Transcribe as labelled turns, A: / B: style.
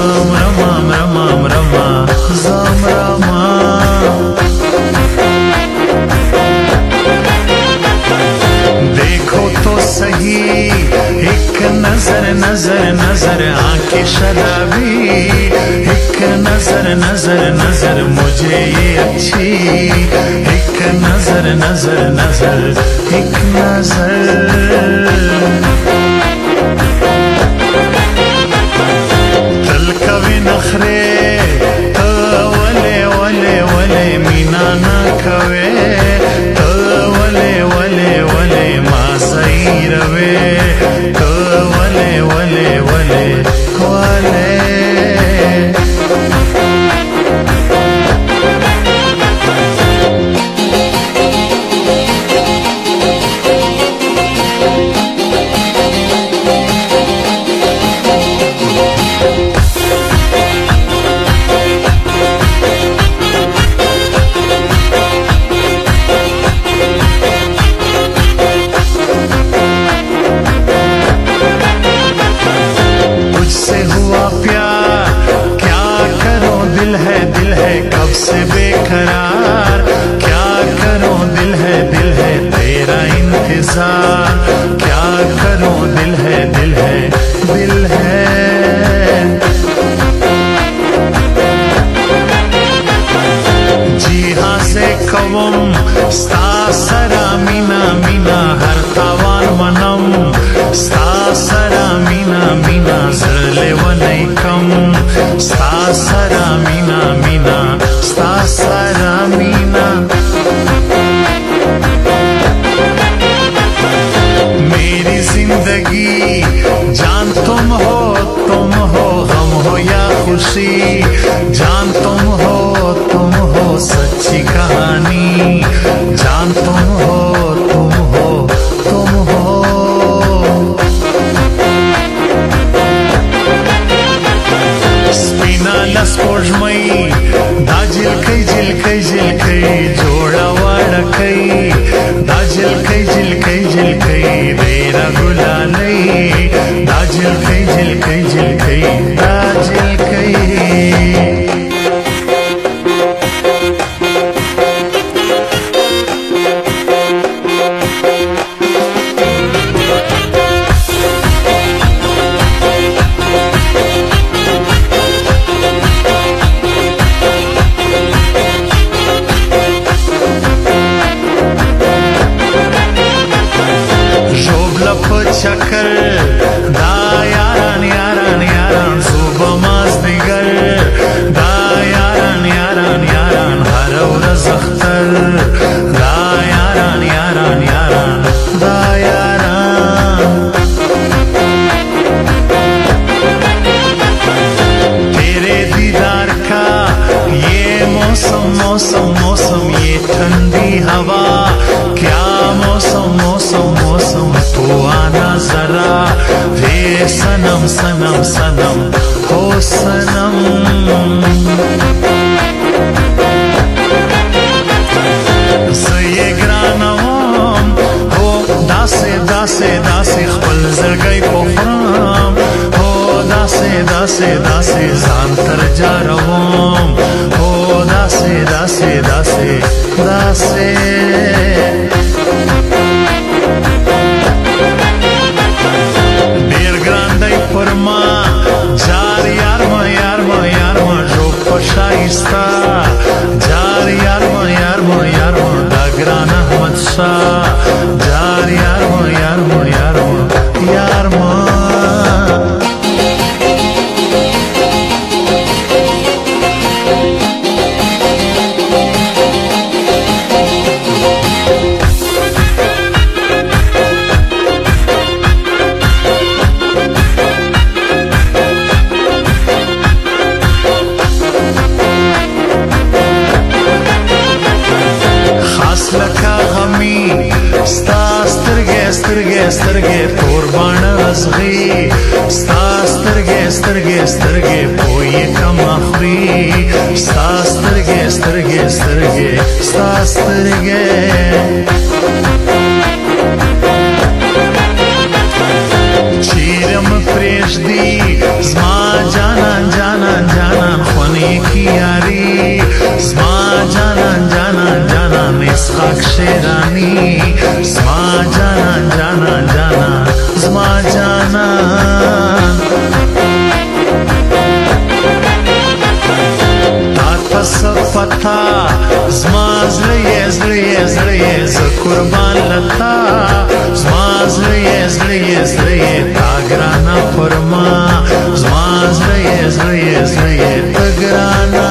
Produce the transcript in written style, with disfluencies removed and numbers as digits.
A: रमाम रमाम रमा जाम रमा। देखो तो सही एक नजर नजर नजर आंखें शराबी, एक नजर नजर नजर मुझे ये अच्छी, एक नजर नजर नजर एक नजर। तलकवी नखरे तो वले वले वले मीना ना कवे, तो वले वले वले मासई रवे, तो वले वले वले वले। दिल है कब से बेकरार, क्या करूं दिल है तेरा इंतजार, क्या करूं दिल है दिल है। जी हाँ से कवम स्तासरा मीना मीना हर तावान मनम, स्तासरा मीना मीना जरले वनई कम, स्तासरा मीना मीना स्तासरा मीना। मेरी जिंदगी जान तुम हो गम हो या खुशी, जान तुम हो सच्ची कहानी, जान तुम हो spinala spožmai da jilkai joda wadakai, da jilkai dera gulalai, da jilkai da jilkai। चक्कर दा यारान यारान यारान सुबह मस्तिगर, दा यारान यारान यारान हरौर जख्तर, दा यारान यारान यारान दा यारान। तेरे दीदार का ये मौसम मौसम मौसम ये ठंडी हवा, क्या मौसम मौसम मौसम तू आना जरा वे सनम सनम सनम हो सनम। ये ग्रानम हो दासे दासे दासे खपल जरगई पोखरम, हो दासे दासे दासे जानतर जा रवम, हो दासे दासे दासे दासे। देर ग्रांडई परमा जार यारमा जो पशाइस्ता, जार यारमा दागरान अहमद शाह, जार यारमा यारमा। سترګې قربان ازغي، ستا سترګې پوي کم اخري، ستا سترګې ستا سترګې چیرم پرېږدي زما جانان साक्षेरानी زما جانان جانان جانان زما جانان پتا زما زړه یې زړه یې زړه یې زه قربان لتا زما زړه یې زړه یې زړه یې تا ګرانه پر ما زما زړه یې زړه یې زړه یې ته ګرانه